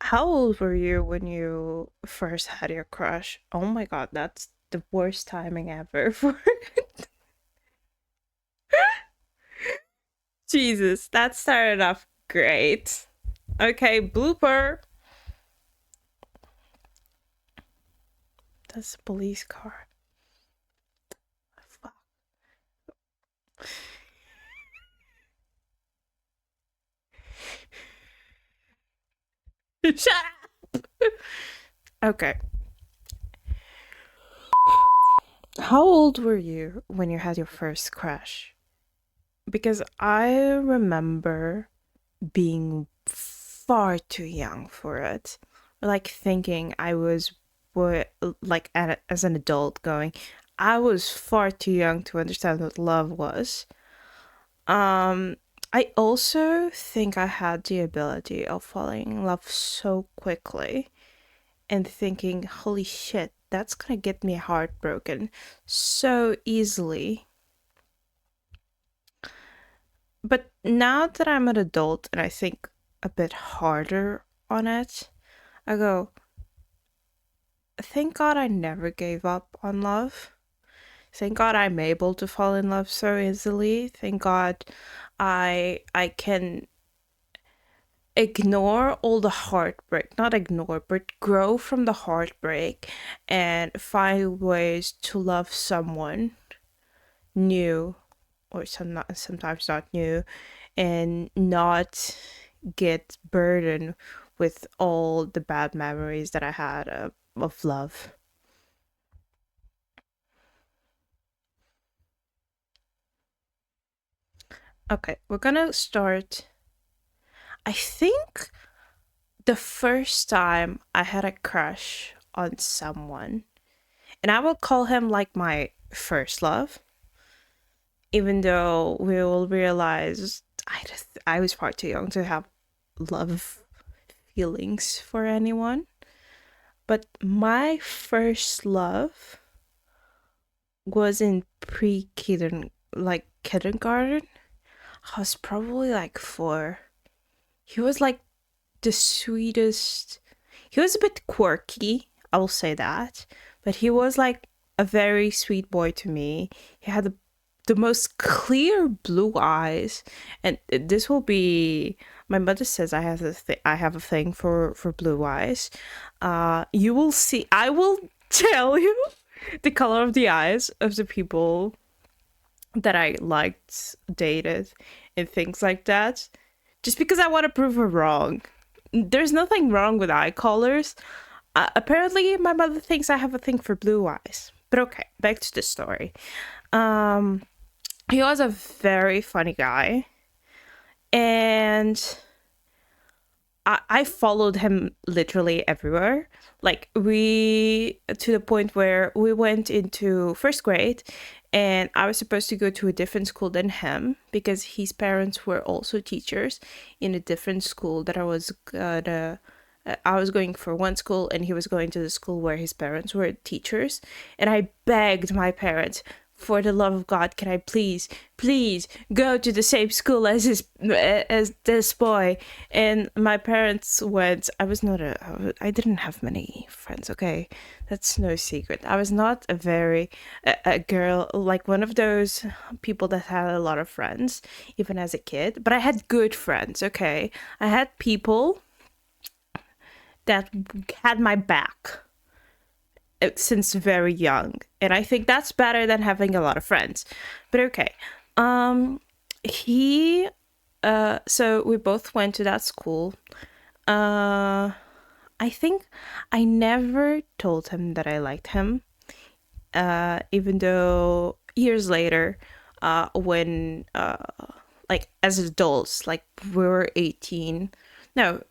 How old were you when you first had your crush? Oh my god, that's the worst timing ever for Jesus, that started off great. Okay, blooper. That's a police car. Fuck. Shut up. Okay. How old were you when you had your first crush? Because I remember being far too young for it. Like thinking I was like as an adult going, I was far too young to understand what love was. Um I also think I had the ability of falling in love so quickly and thinking, holy shit, that's gonna get me heartbroken so easily. But now that I'm an adult and I think a bit harder on it, I go, thank God I never gave up on love. Thank God I'm able to fall in love so easily. Thank God I can ignore all the heartbreak, not ignore, but grow from the heartbreak and find ways to love someone new or sometimes not new and not get burdened with all the bad memories that I had of love. Okay, we're gonna start. I think the first time I had a crush on someone, and I will call him like my first love, even though we will realize I was far too young to have love feelings for anyone. But my first love was in like kindergarten. I was probably like 4. He was like the sweetest. He was a bit quirky, I will say that, but he was like a very sweet boy to me. He had the most clear blue eyes, and this will be. My mother says I have a thing for blue eyes. You will see. I will tell you the color of the eyes of the people that I liked, dated, and things like that. Just because I want to prove her wrong. There's nothing wrong with eye colors. Apparently, my mother thinks I have a thing for blue eyes. But okay, back to the story. Um, he was a very funny guy, and I followed him literally everywhere. Like we to the point where we went into first grade and I was supposed to go to a different school than him because his parents were also teachers in a different school that I was going for one school and he was going to the school where his parents were teachers, and I begged my parents, for the love of God, can I please go to the same school as this boy? And my parents went. I didn't have many friends. Okay, that's no secret. I was not a girl, like one of those people that had a lot of friends, even as a kid. But I had good friends. Okay, I had people that had my back since very young, and I think that's better than having a lot of friends. But okay, he so we both went to that school. I think I never told him that I liked him, even though years later, when like as adults, like we were 18, no,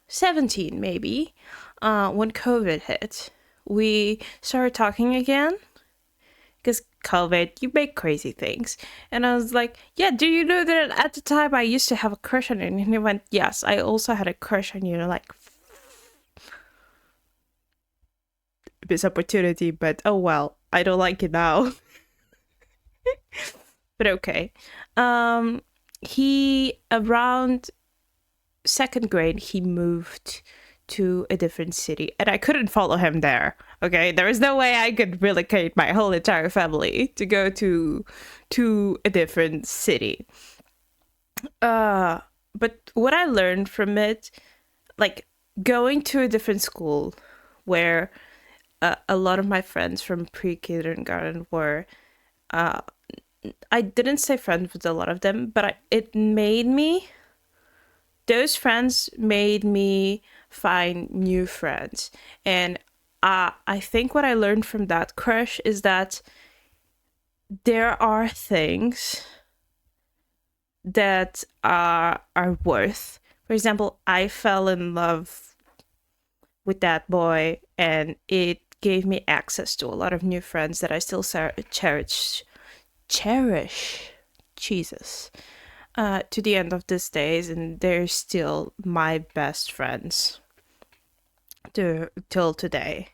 17 maybe, when COVID hit, we started talking again because COVID, you make crazy things. And I was like, yeah, do you know that at the time I used to have a crush on you? And he went, yes, I also had a crush on you. Like, this opportunity, but oh well, I don't like it now. But okay. He, around second grade, he moved to a different city, and I couldn't follow him there. Okay, there is no way I could relocate my whole entire family to go to a different city. But what I learned from it, like going to a different school where a lot of my friends from pre-kindergarten were, I didn't stay friends with a lot of them, but those friends made me find new friends. And I think what I learned from that crush is that there are things that are worth. For example, I fell in love with that boy, and it gave me access to a lot of new friends that I still cherish. Jesus. To the end of these days, and they're still my best friends till today.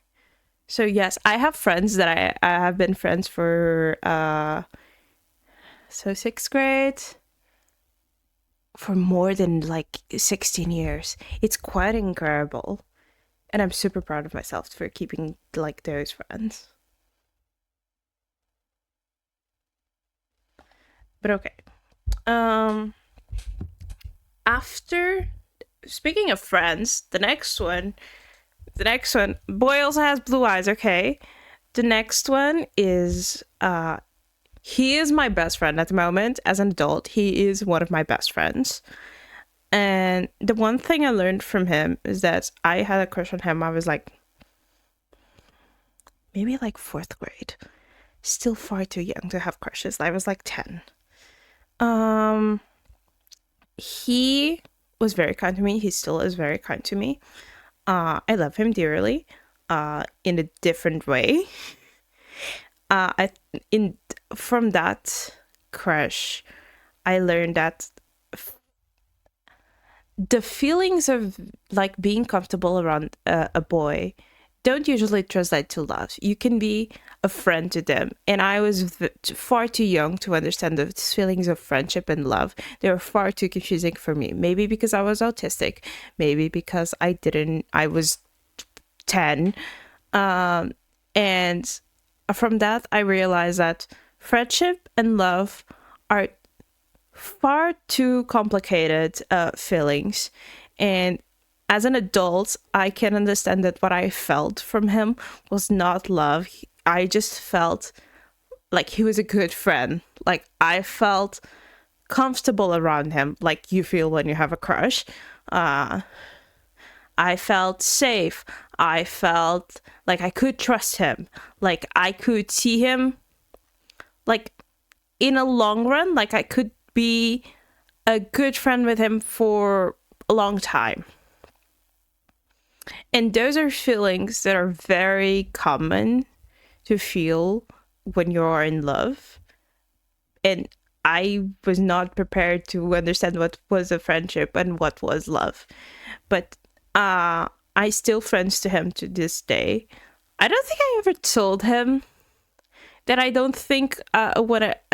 So yes, I have friends that I have been friends for so sixth grade for more than like 16 years. It's quite incredible. And I'm super proud of myself for keeping like those friends. But okay. After speaking of friends, the next one, boy also has blue eyes, okay? The next one is he is my best friend at the moment. As an adult, he is one of my best friends. And the one thing I learned from him is that I had a crush on him. I was like, maybe like fourth grade. Still far too young to have crushes. I was like 10. He was very kind to me. He still is very kind to me. I love him dearly. In a different way. From that crush, I learned that the feelings of like being comfortable around a boy don't usually translate to love. You can be a friend to them, and I was far too young to understand the feelings of friendship and love. They were far too confusing for me. Maybe because I was autistic, maybe because I was 10, and from that I realized that friendship and love are far too complicated feelings. And as an adult, I can understand that what I felt from him was not love. I just felt like he was a good friend. Like I felt comfortable around him, like you feel when you have a crush. I felt safe. I felt like I could trust him. Like I could see him, like in a long run, like I could be a good friend with him for a long time. And those are feelings that are very common to feel when you're in love. And I was not prepared to understand what was a friendship and what was love. But I still friends to him to this day. I don't think I ever told him that I don't think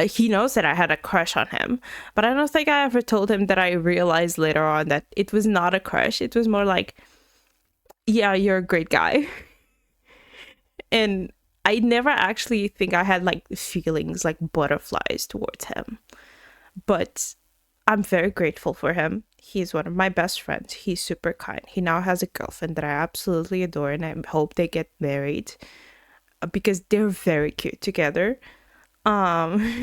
he knows that I had a crush on him, but I don't think I ever told him that I realized later on that it was not a crush. It was more like, yeah, you're a great guy. And I never actually think I had like feelings like butterflies towards him, but I'm very grateful for him. He's one of my best friends. He's super kind. He now has a girlfriend that I absolutely adore, and I hope they get married. Because they're very cute together. Like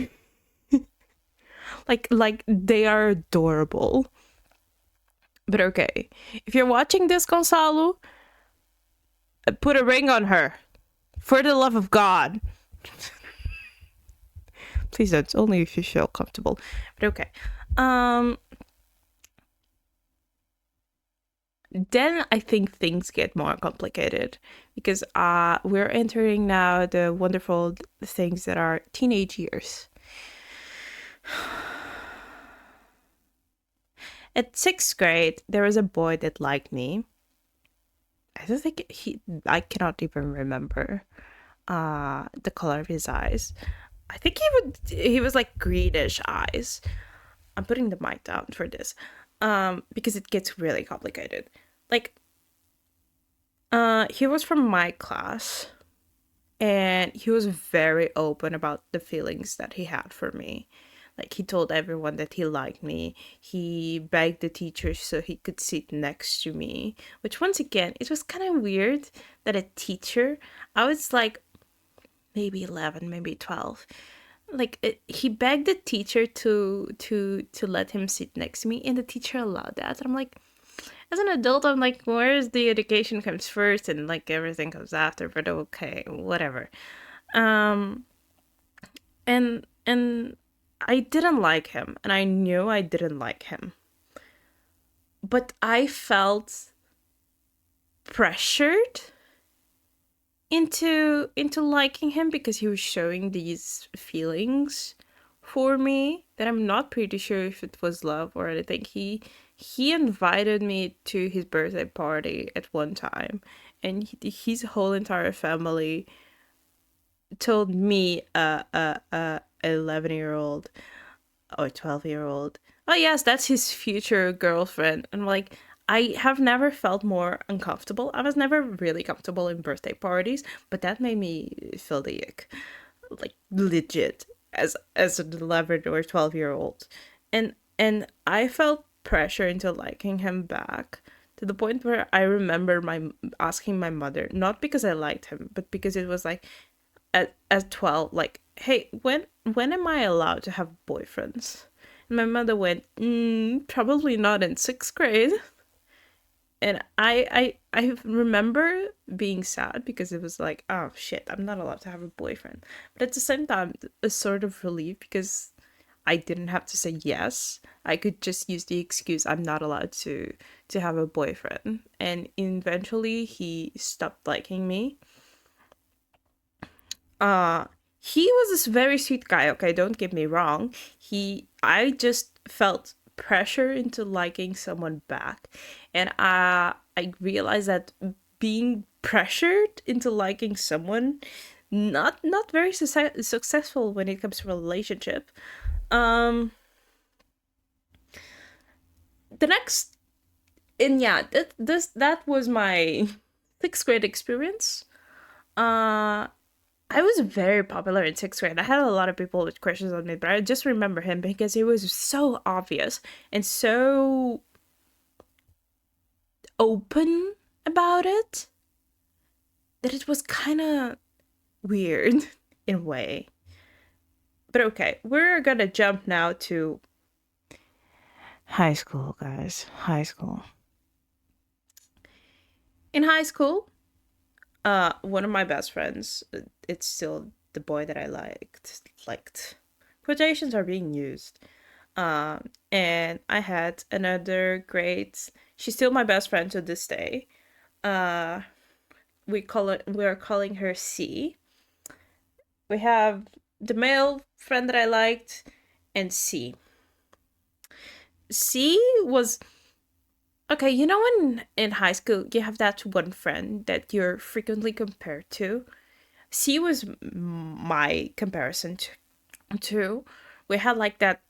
they are adorable. But okay, if you're watching this, Gonzalo, put a ring on her, for the love of God. Please don't. Only if you feel comfortable. But okay. Then I think things get more complicated because we're entering now the wonderful things that are teenage years. At sixth grade, there was a boy that liked me. I don't think I cannot even remember the color of his eyes. I think he was like greenish eyes. I'm putting the mic down for this because it gets really complicated. Like, He was from my class, and he was very open about the feelings that he had for me. Like, he told everyone that he liked me. He begged the teachers so he could sit next to me, which, once again, it was kind of weird that a teacher, I was like maybe 11, maybe 12, like he begged the teacher to let him sit next to me, and the teacher allowed that. And I'm like, as an adult, I'm like, where's the education comes first and like everything comes after, but okay, whatever. um and I didn't like him, and I knew I didn't like him, but I felt pressured into liking him because he was showing these feelings for me that I'm not pretty sure if it was love or anything. He invited me to his birthday party at one time, and his whole entire family told me, 11-year-old or 12-year-old, oh yes, that's his future girlfriend. And like, I have never felt more uncomfortable. I was never really comfortable in birthday parties, but that made me feel the ick, like legit, as an 11 or 12-year-old. And I felt pressure into liking him back, to the point where I remember my asking my mother, not because I liked him, but because it was like, at 12, like, hey, when am I allowed to have boyfriends? And my mother went, probably not in 6th grade. And I remember being sad because it was like, oh shit, I'm not allowed to have a boyfriend. But at the same time, a sort of relief, because I didn't have to say yes. I could just use the excuse I'm not allowed to have a boyfriend. And eventually he stopped liking me. uh he was this very sweet guy, okay, don't get me wrong. I just felt pressure into liking someone back. And I realized that being pressured into liking someone, not very successful when it comes to relationship. um the next and yeah, that was my 6th grade experience. uh I was very popular in 6th grade. I had a lot of people with crushes on me, but I just remember him because it was so obvious and so open about it that it was kind of weird in a way. But okay, we're gonna jump now to high school, guys. High school. In high school, one of my best friends, it's still the boy that I liked. Quotations are being used. And I had another great. She's still my best friend to this day. Uh, we are calling her C. We have the male friend that I liked, and C. C was okay. You know, when in high school you have that one friend that you're frequently compared to. C was my comparison to. We had like that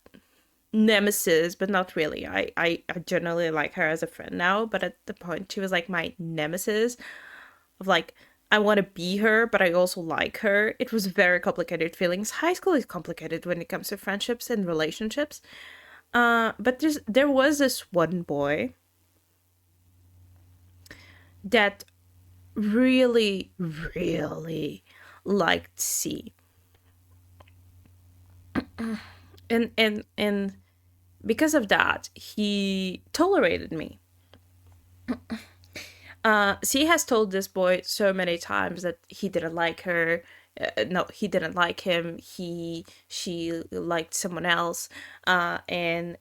nemesis, but not really. I generally like her as a friend now, but at the point she was like my nemesis of like, I want to be her, but I also like her. It was very complicated feelings. High school is complicated when it comes to friendships and relationships. But there was this one boy that really, really liked C. And because of that, he tolerated me. C has told this boy so many times that he didn't like her. No, he didn't like him. She liked someone else, and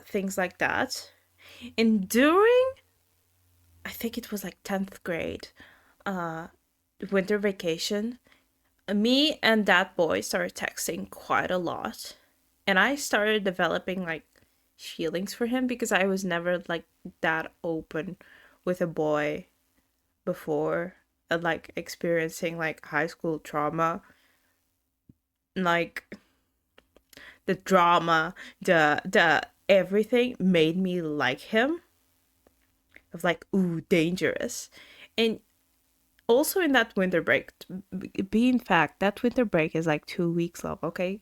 things like that. And during, I think it was like 10th grade, uh, winter vacation, me and that boy started texting quite a lot, and I started developing like feelings for him because I was never like that open with a boy before, and like experiencing like high school trauma, like the drama, the everything made me like him, of like, ooh, dangerous. And also in that winter break, be in fact, that winter break is like 2 weeks long, okay?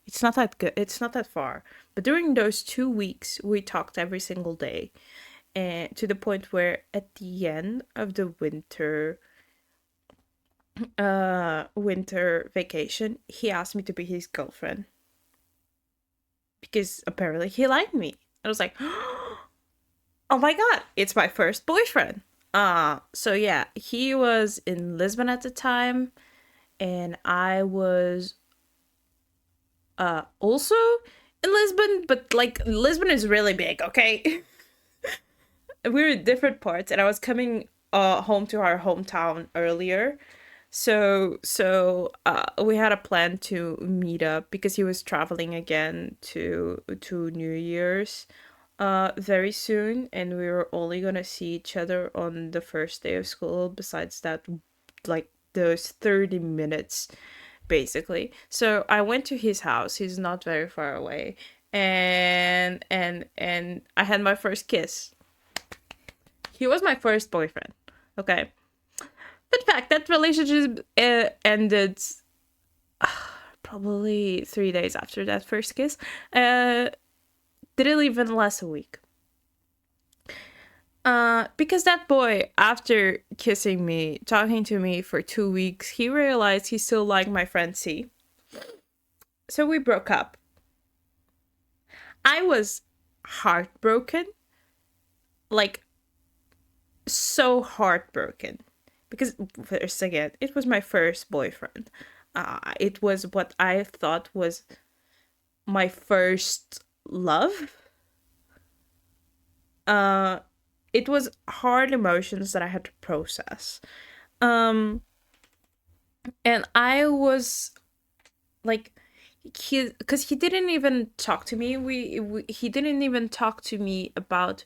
It's not that good. It's not that far. But during those 2 weeks, we talked every single day, and to the point where at the end of the winter vacation, he asked me to be his girlfriend because apparently he liked me. I was like, oh my god, it's my first boyfriend. So yeah, he was in Lisbon at the time, and I was also in Lisbon, but like Lisbon is really big, okay? We were in different parts, and I was coming home to our hometown earlier. So we had a plan to meet up because he was traveling again to New Year's very soon, and we were only gonna see each other on the first day of school. Besides that, like those 30 minutes basically. So I went to his house. He's not very far away. And I had my first kiss. He was my first boyfriend. Okay. In fact, that relationship ended probably 3 days after that first kiss. Didn't even last a week. Because that boy, after kissing me, talking to me for 2 weeks, he realized he still liked my friend C. So we broke up. I was heartbroken, like so heartbroken, because first again, it was my first boyfriend. It was what I thought was my first love. Uh, it was hard emotions that I had to process. Um, and I was like, because he didn't even talk to me. He didn't even talk to me about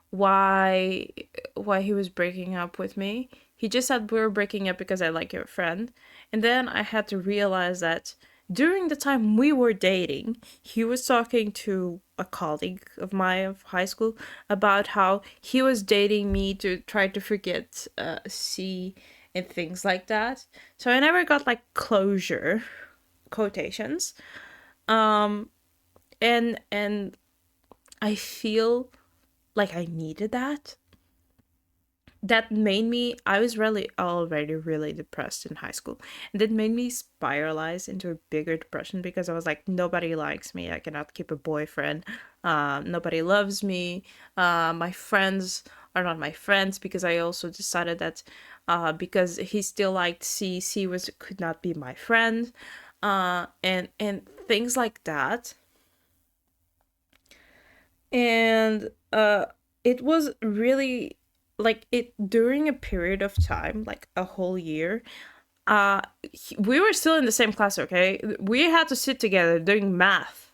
why why he was breaking up with me. He just said we were breaking up because I like your friend. And then I had to realize that during the time we were dating, he was talking to a colleague of mine of high school about how he was dating me to try to forget C and things like that. So I never got like closure, quotations. Um and I feel like I needed that. That made me, I was really already really depressed in high school, and that made me spiralize into a bigger depression because I was like, nobody likes me, I cannot keep a boyfriend, nobody loves me, my friends are not my friends, because I also decided that because he still liked C was could not be my friend, and things like that. And it was really like it during a period of time, like a whole year. We were still in the same class, okay? We had to sit together doing math.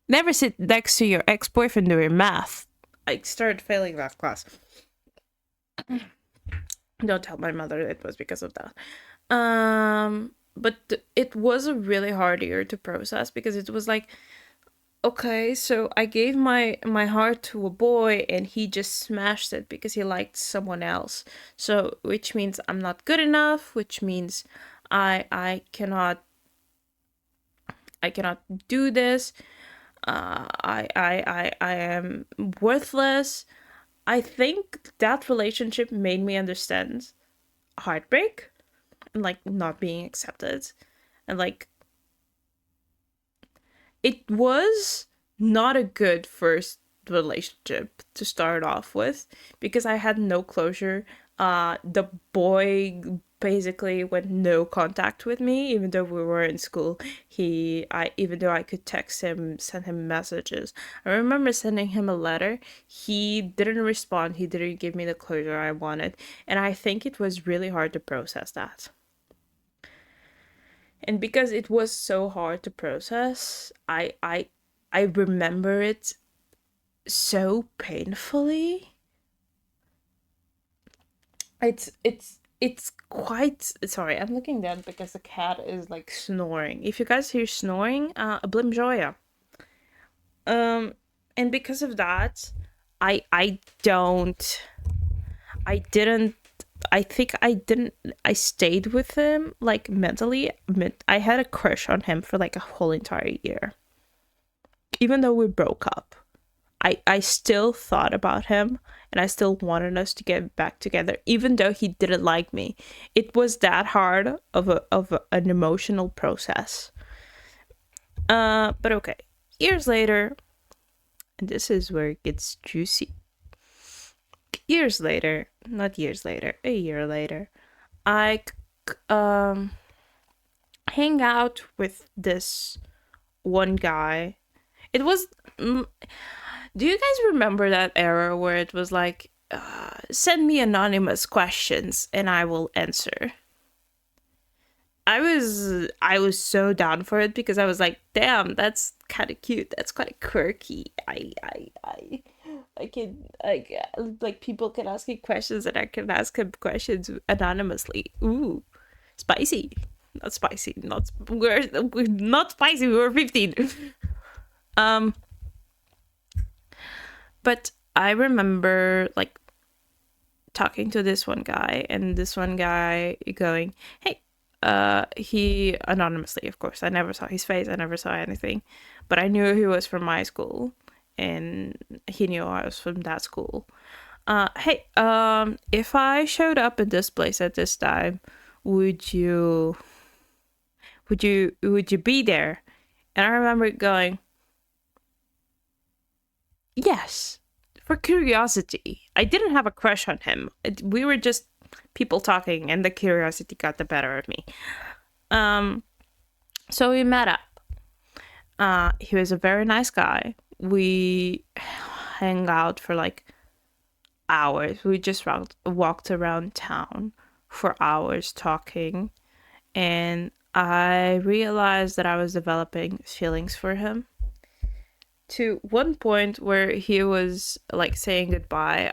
Never sit next to your ex-boyfriend doing math. I started failing that class. Don't tell my mother it was because of that. But it was a really hard year to process because it was like, okay, so I gave my heart to a boy and he just smashed it because he liked someone else. So which means I'm not good enough, which means I cannot do this. I am worthless. I think that relationship made me understand heartbreak and like not being accepted, and like it was not a good first relationship to start off with because I had no closure. The boy basically went no contact with me, even though we were in school. Even though I could text him, send him messages. I remember sending him a letter. He didn't respond. He didn't give me the closure I wanted, and I think it was really hard to process that. And because it was so hard to process, I remember it so painfully. It's quite, sorry, I'm looking down because the cat is like snoring. If you guys hear snoring, blim joya. Um and because of that, I don't I didn't I think I didn't I stayed with him like mentally. I had a crush on him for like a whole entire year. Even though we broke up, I still thought about him, and I still wanted us to get back together even though he didn't like me. It was that hard an emotional process. But okay. Years later, and this is where it gets juicy. Years later, not years later, a year later, I um hang out with this one guy. It was Do you guys remember that era where it was like, send me anonymous questions and I will answer? I was so down for it because I was like, damn, that's kind of cute. That's kind of quirky. I can like people can ask me questions and I can ask him questions anonymously. Ooh, spicy. Not spicy. We're not spicy. We were 15. Um, but I remember like talking to this one guy and this one guy going, hey, he anonymously, of course. I never saw his face. I never saw anything, but I knew he was from my school and he knew I was from that school. Hey, if I showed up at this place at this time, would you be there? And I remember going, yes, for curiosity. I didn't have a crush on him. We were just people talking, and the curiosity got the better of me. So we met up. He was a very nice guy. We hang out for like hours. We just walked around town for hours talking, and I realized that I was developing feelings for him. To one point where he was like saying goodbye,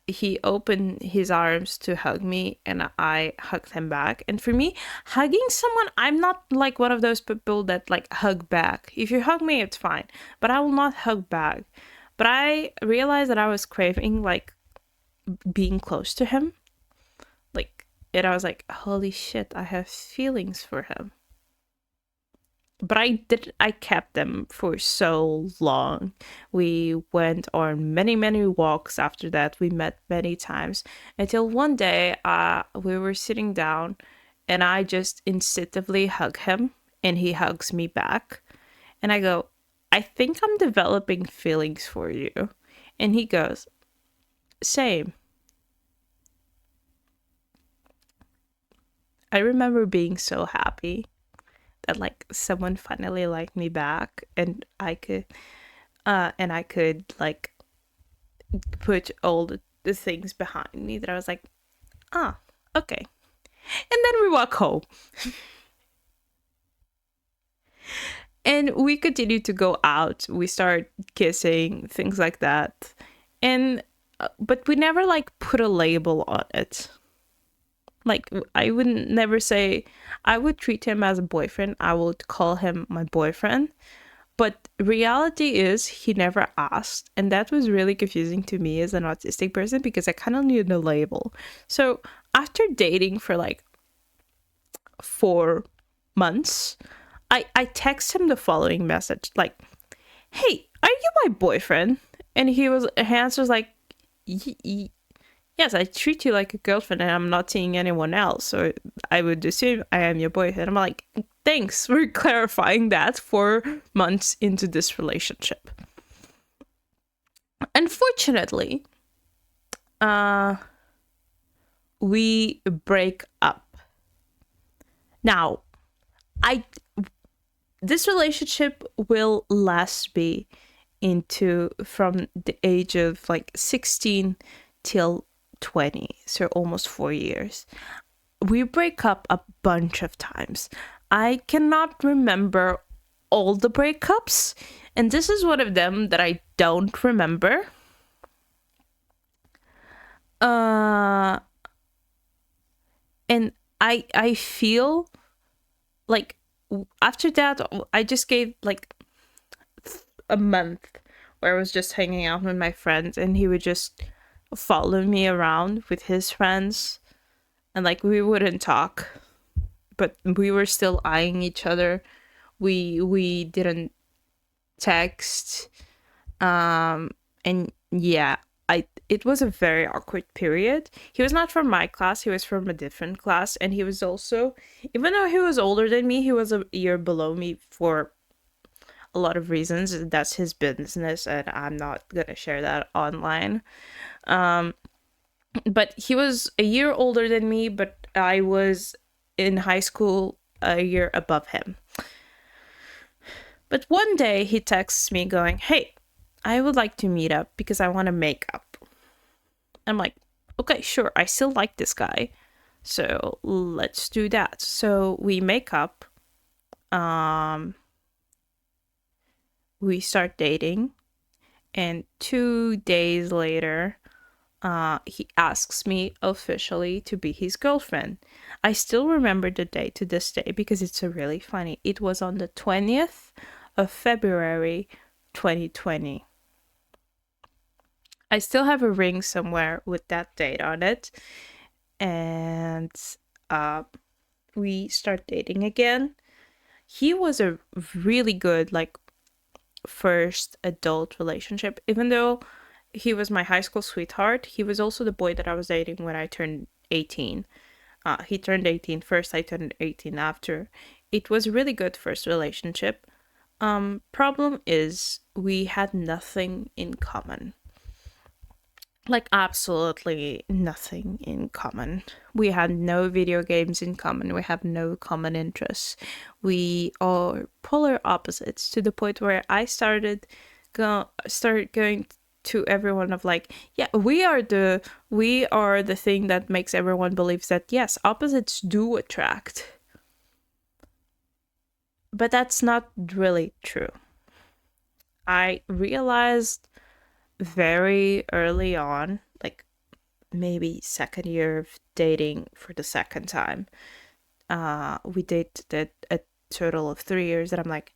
he opened his arms to hug me and I hugged him back. And for me, hugging someone, I'm not like one of those people that like hug back. If you hug me, it's fine, but I will not hug back. But I realized that I was craving like being close to him. Like, and I was like, holy shit, I have feelings for him. But I kept them for so long. We went on many walks after that. We met many times until one day we were sitting down and I just instinctively hug him and he hugs me back. And I go, I think I'm developing feelings for you. And he goes, same. I remember being so happy that like someone finally liked me back and I could like put all the things behind me that I was like, okay. And then we walk home. And we continued to go out. We start kissing, things like that. And but we never like put a label on it. Like, I would never say, I would treat him as a boyfriend. I would call him my boyfriend. But reality is, he never asked. And that was really confusing to me as an autistic person because I kind of needed a label. So after dating for like 4 months, I text him the following message. Like, hey, are you my boyfriend? And he answers like, yes, I treat you like a girlfriend and I'm not seeing anyone else. So I would assume I am your boyfriend. I'm like, thanks for clarifying that 4 months into this relationship. Unfortunately, we break up. Now, this relationship will last me from the age of like 16 till 20, so almost 4 years. We break up a bunch of times. I cannot remember all the breakups, and this is one of them that I don't remember. And I feel like after that I just gave like a month where I was just hanging out with my friends and he would just follow me around with his friends, and like we wouldn't talk, but we were still eyeing each other. We didn't text. And yeah, I it was a very awkward period. He was not from my class, he was from a different class, and he was also, even though he was older than me, he was a year below me for a lot of reasons. That's his business, and I'm not gonna share that online. Um, but he was a year older than me, but I was in high school a year above him. But one day he texts me going, "Hey, I would like to meet up because I want to make up." I'm like, "Okay, sure. I still like this guy. So let's do that." So we make up. Um, we start dating. And 2 days later, he asks me officially to be his girlfriend. I still remember the day to this day because it's really funny. It was on the 20th of February, 2020. I still have a ring somewhere with that date on it. And we start dating again. He was a really good, like, first adult relationship. Even though he was my high school sweetheart, he was also the boy that I was dating when I turned 18. He turned 18 first, I turned 18 after. It was a really good first relationship. Problem is, we had nothing in common. Like, absolutely nothing in common. We had no video games in common. We have no common interests. We are polar opposites, to the point where I started going to everyone of like, yeah, we are the thing that makes everyone believes that yes, opposites do attract. But that's not really true. I realized very early on, like maybe second year of dating for the second time. We dated a total of 3 years, and I'm like,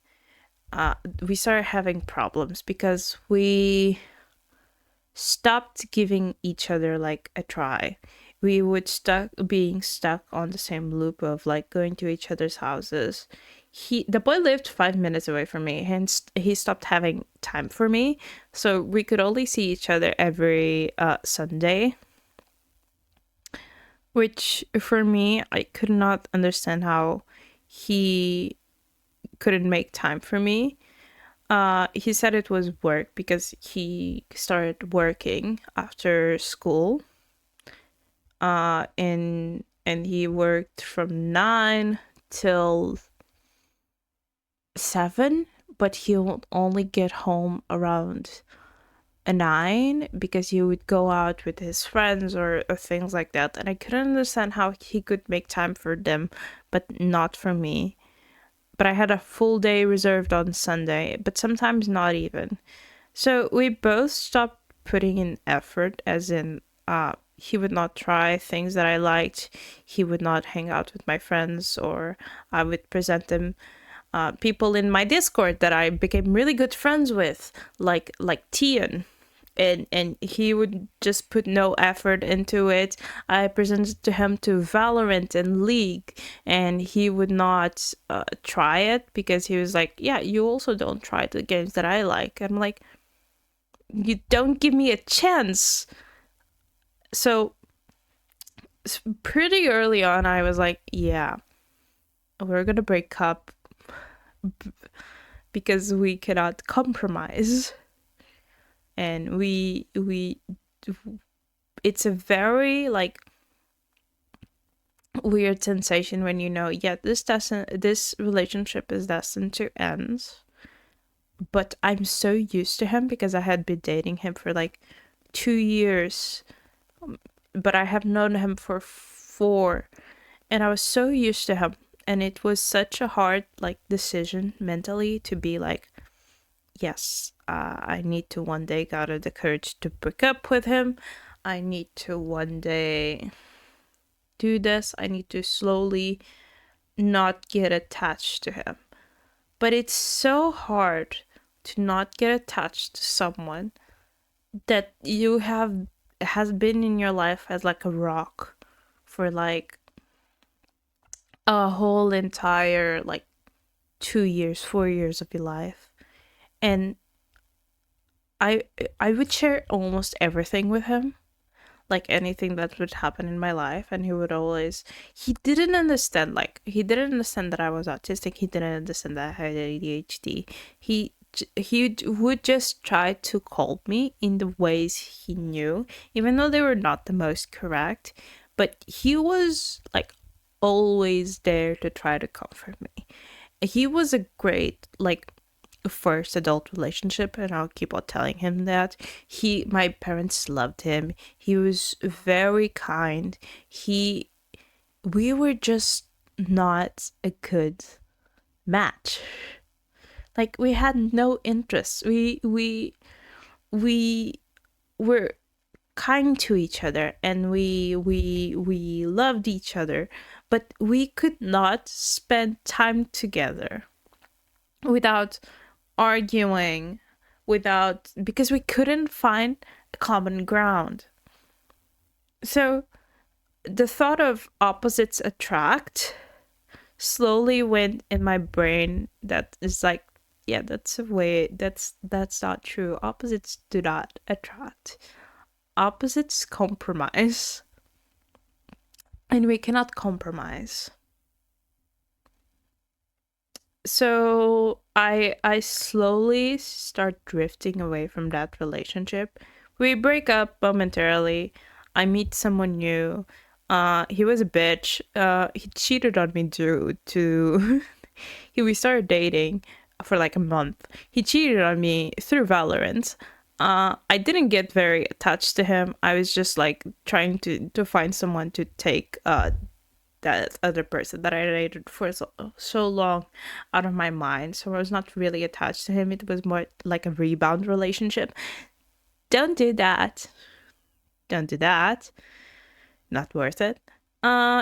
we started having problems because we stopped giving each other like a try. We would being stuck on the same loop of like going to each other's houses. The boy lived 5 minutes away from me, hence he stopped having time for me, so we could only see each other every Sunday, which for me, I could not understand how he couldn't make time for me. He said it was work because he started working after school, and he worked from 9 till 7, but he would only get home around 9 because he would go out with his friends or things like that. And I couldn't understand how he could make time for them, but not for me. But I had a full day reserved on Sunday, but sometimes not even. So we both stopped putting in effort, as in, he would not try things that I liked. He would not hang out with my friends, or I would present them people in my Discord that I became really good friends with, like Tian. And he would just put no effort into it. I presented to him to Valorant and League, and he would not try it because he was like, yeah, you also don't try the games that I like. I'm like, you don't give me a chance. So pretty early on, I was like, yeah, we're gonna break up because we cannot compromise. And we it's a very like weird sensation when you know, yeah, this relationship is destined to end. But I'm so used to him because I had been dating him for like 2 years, but I have known him for 4, and I was so used to him, and it was such a hard like decision mentally to be like, yes, I need to one day gather the courage to break up with him. I need to one day do this. I need to slowly not get attached to him. But it's so hard to not get attached to someone that you have has been in your life as like a rock for like a whole entire like 2 years, 4 years of your life. And I I would share almost everything with him, like anything that would happen in my life, and he would always, he didn't understand that I was autistic. He didn't understand that I had ADHD. He would just try to call me in the ways he knew, even though they were not the most correct, but he was like always there to try to comfort me. He was a great like first adult relationship, and I'll keep on telling him that. My parents loved him. He was very kind. We were just not a good match. Like, we had no interests. We were kind to each other, and we loved each other, but we could not spend time together without arguing, without, because we couldn't find a common ground. So the thought of opposites attract slowly went in my brain. That is like, yeah, that's a way, that's not true. Opposites do not attract. Opposites compromise, and we cannot compromise. So I slowly start drifting away from that relationship. We break up momentarily. I meet someone new. He was a bitch. He cheated on me to we started dating for like a month. He cheated on me through Valorant. I didn't get very attached to him. I was just like trying to find someone to take that other person that I dated for so long out of my mind. So I was not really attached to him. It was more like a rebound relationship. Don't do that. Don't do that. Not worth it.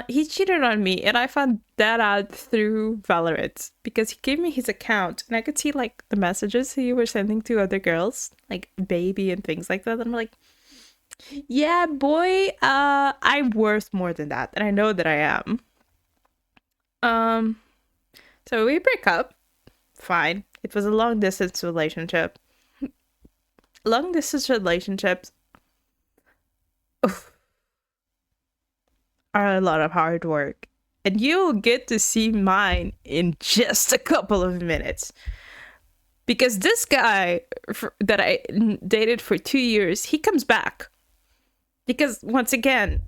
He cheated on me, and I found that out through Valorant because he gave me his account, and I could see like the messages he was sending to other girls, like baby and things like that. And I'm like, yeah, boy, I'm worth more than that, and I know that I am. Um, so we break up. Fine. It was a long distance relationship. Long distance relationships are a lot of hard work, and you'll get to see mine in just a couple of minutes. Because this guy that I dated for 2 years, he comes back. Because once again,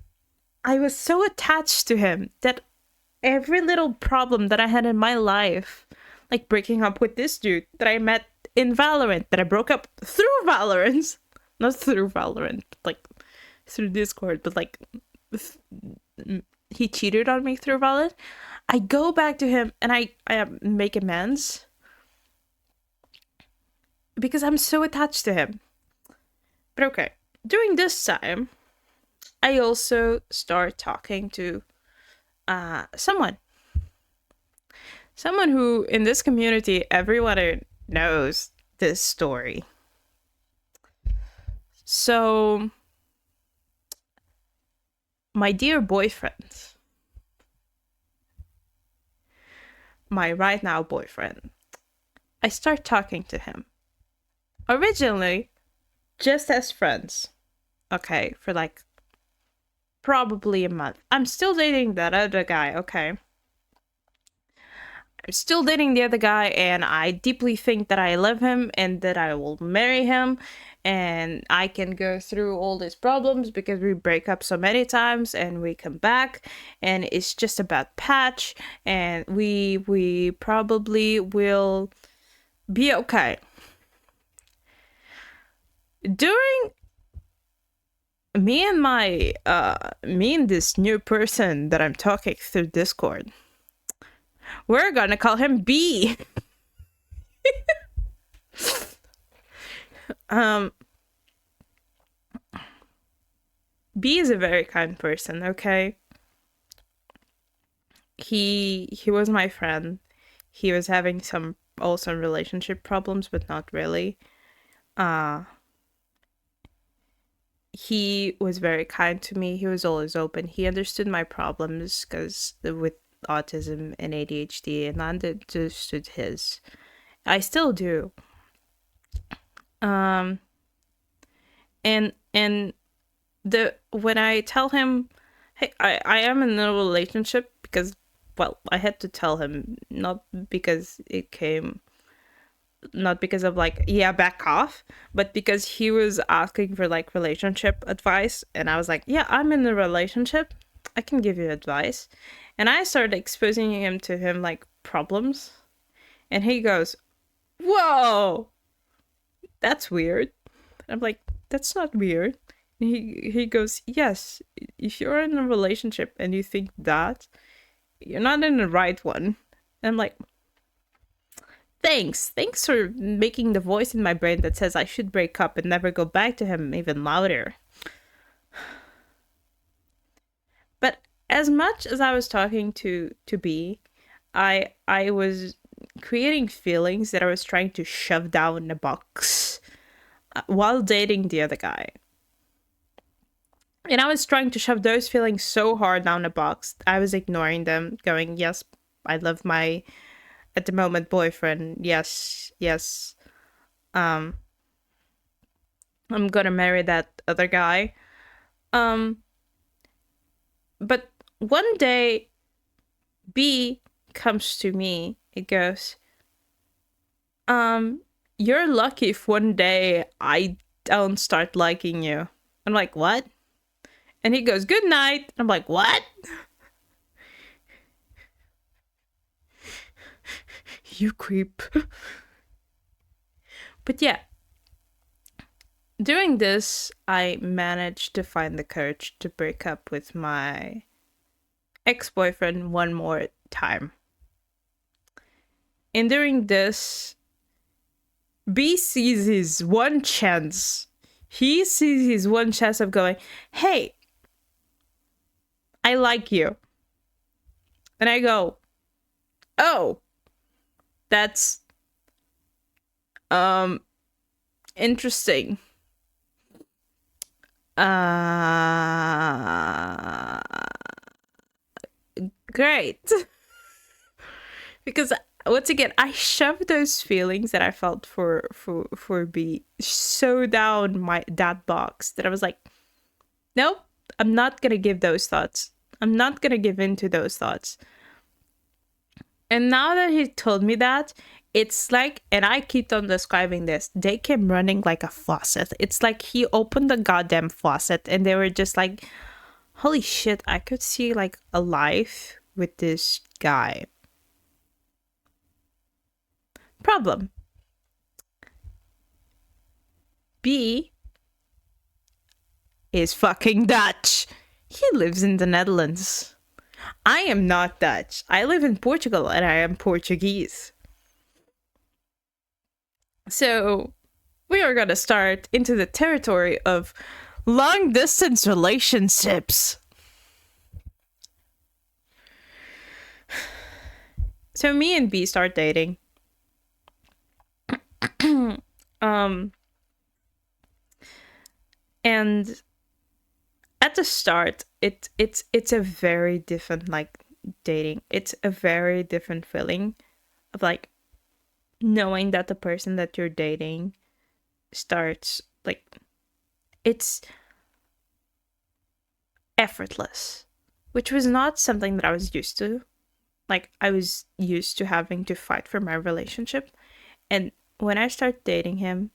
I was so attached to him that every little problem that I had in my life, like breaking up with this dude that I met in Valorant, that I broke up through Valorant, not through Valorant, like through Discord, but like he cheated on me through Valorant. I go back to him and I make amends because I'm so attached to him. But okay, during this time, I also start talking to someone who in this community, everyone knows this story. So my dear boyfriend, my right now boyfriend, I start talking to him. Originally, just as friends. Okay, for like probably a month. I'm still dating that other guy, okay? I'm still dating the other guy, and I deeply think that I love him and that I will marry him, and I can go through all these problems because we break up so many times and we come back, and it's just a bad patch, and we probably will be okay. During me and this new person that I'm talking through Discord, we're gonna call him B. B is a very kind person, okay? He was my friend. He was having some relationship problems, but not really. he was very kind to me. He was always open. He understood my problems because with autism and ADHD, and I understood his. I still do. Um, and the when I tell him, hey, I am in a relationship because, well, I had to tell him, not because it came, not because of like, yeah, back off, but because he was asking for like relationship advice, and I was like, yeah, I'm in a relationship, I can give you advice. And I started exposing him to him like problems, and he goes, whoa, that's weird. I'm like, that's not weird. And he goes, yes, if you're in a relationship and you think that, you're not in the right one. And I'm like, thanks for making the voice in my brain that says I should break up and never go back to him even louder. But as much as I was talking to B, I was creating feelings that I was trying to shove down in a box while dating the other guy. And I was trying to shove those feelings so hard down a box. I was ignoring them, going, yes, I love my, at the moment, boyfriend. Yes, yes. Um, I'm gonna marry that other guy. Um, but one day, B comes to me. It goes, you're lucky if one day I don't start liking you. I'm like, what? And he goes, good night. I'm like, what? You creep. But yeah, doing this, I managed to find the courage to break up with my ex-boyfriend one more time. And during this, B sees his one chance. He sees his one chance of going, hey, I like you. And I go, oh, that's interesting. Great. Because once again, I shoved those feelings that I felt for B so down my that box that I was like, nope, I'm not gonna give those thoughts. I'm not gonna give in to those thoughts. And now that he told me that, it's like, and I keep on describing this, they came running like a faucet. It's like he opened the goddamn faucet and they were just like, holy shit, I could see like a life with this guy. Problem. B is fucking Dutch. He lives in the Netherlands. I am not Dutch. I live in Portugal and I am Portuguese. So we are gonna start into the territory of long distance relationships. So me and B start dating. And at the start, it's a very different like dating. It's a very different feeling of like knowing that the person that you're dating starts like, it's effortless, which was not something that I was used to. Like, I was used to having to fight for my relationship, and when I started dating him,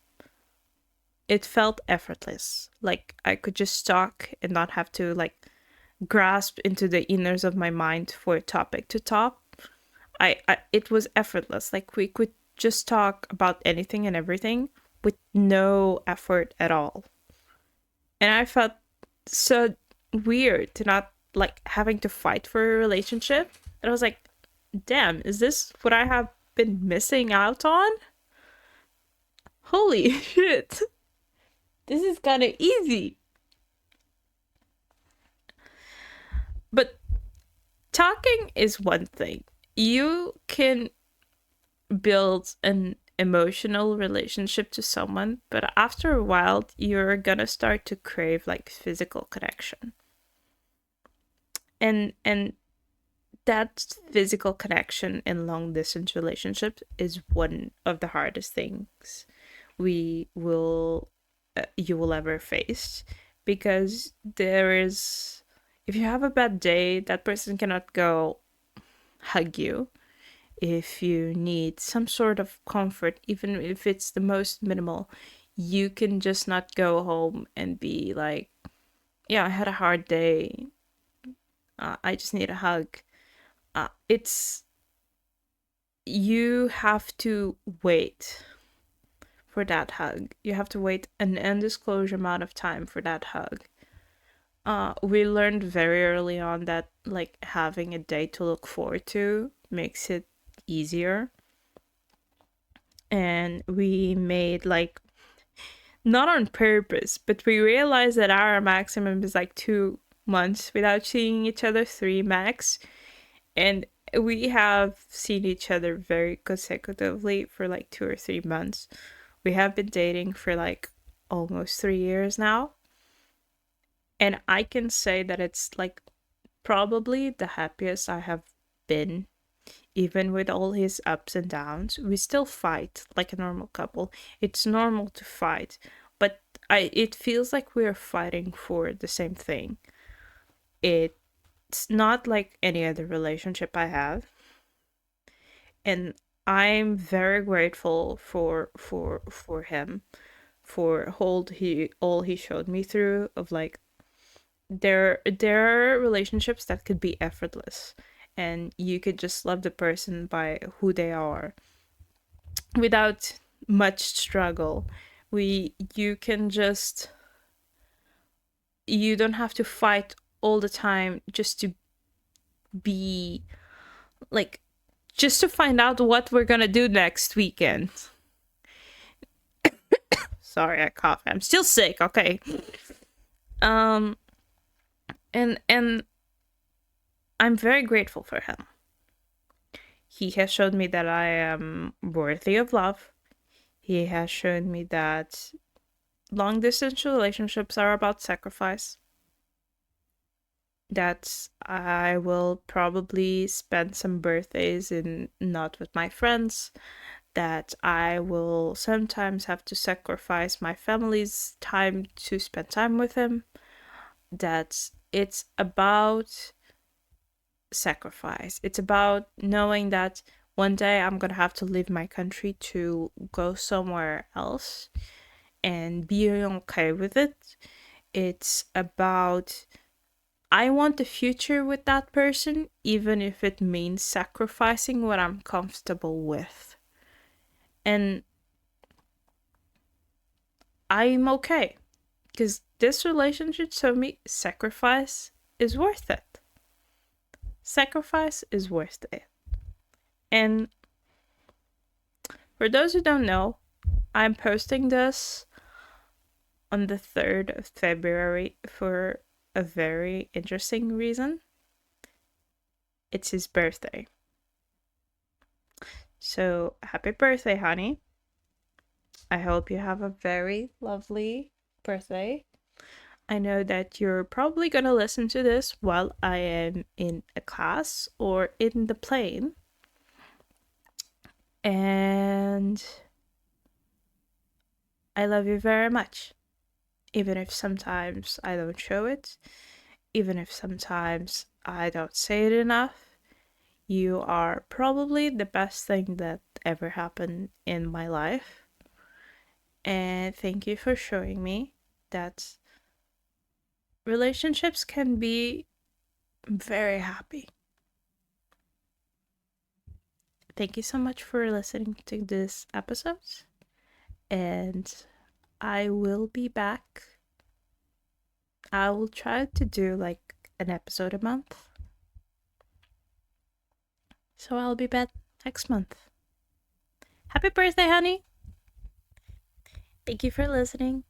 it felt effortless. Like I could just talk and not have to like grasp into the inners of my mind for a topic to talk. I it was effortless. Like we could just talk about anything and everything with no effort at all. And I felt so weird to not like having to fight for a relationship. And I was like, damn, is this what I have been missing out on? Holy shit. This is kind of easy. But talking is one thing. You can build an emotional relationship to someone, but after a while, you're gonna start to crave like physical connection. And that physical connection in long distance relationships is one of the hardest things we will you will ever face, because there is, if you have a bad day, that person cannot go hug you. If you need some sort of comfort, even if it's the most minimal, you can just not go home and be like, yeah, I had a hard day, I just need a hug. It's, you have to wait for that hug. You have to wait an undisclosed amount of time for that hug. We learned very early on that like having a date to look forward to makes it easier. And we made like, not on purpose, but we realized that our maximum is like 2 months without seeing each other, three max. And we have seen each other very consecutively for like 2 or 3 months. We have been dating for like almost 3 years now. And I can say that it's like probably the happiest I have been. Even with all his ups and downs, we still fight like a normal couple. It's normal to fight, but it feels like we're fighting for the same thing. It's not like any other relationship I have. And I'm very grateful for him, for all he showed me through, of like, there are relationships that could be effortless, and you could just love the person by who they are without much struggle. We you can just, you don't have to fight all the time just to be like, just to find out what we're gonna do next weekend. Sorry, I coughed. I'm still sick. Okay. Um, and I'm very grateful for him. He has showed me that I am worthy of love. He has shown me that long distance relationships are about sacrifice. That I will probably spend some birthdays in not with my friends. That I will sometimes have to sacrifice my family's time to spend time with him. That it's about sacrifice. It's about knowing that one day I'm gonna have to leave my country to go somewhere else and being okay with it. It's about, I want the future with that person, even if it means sacrificing what I'm comfortable with. And I'm okay, because this relationship showed me sacrifice is worth it. Sacrifice is worth it. And for those who don't know, I'm posting this on the 3rd of February for a very interesting reason. It's his birthday. So, happy birthday, honey. I hope you have a very lovely birthday. I know that you're probably gonna listen to this while I am in a class or in the plane. And I love you very much. Even if sometimes I don't show it, even if sometimes I don't say it enough, you are probably the best thing that ever happened in my life. And thank you for showing me that relationships can be very happy. Thank you so much for listening to this episode. And I will be back. I will try to do like an episode a month. So I'll be back next month. Happy birthday, honey! Thank you for listening.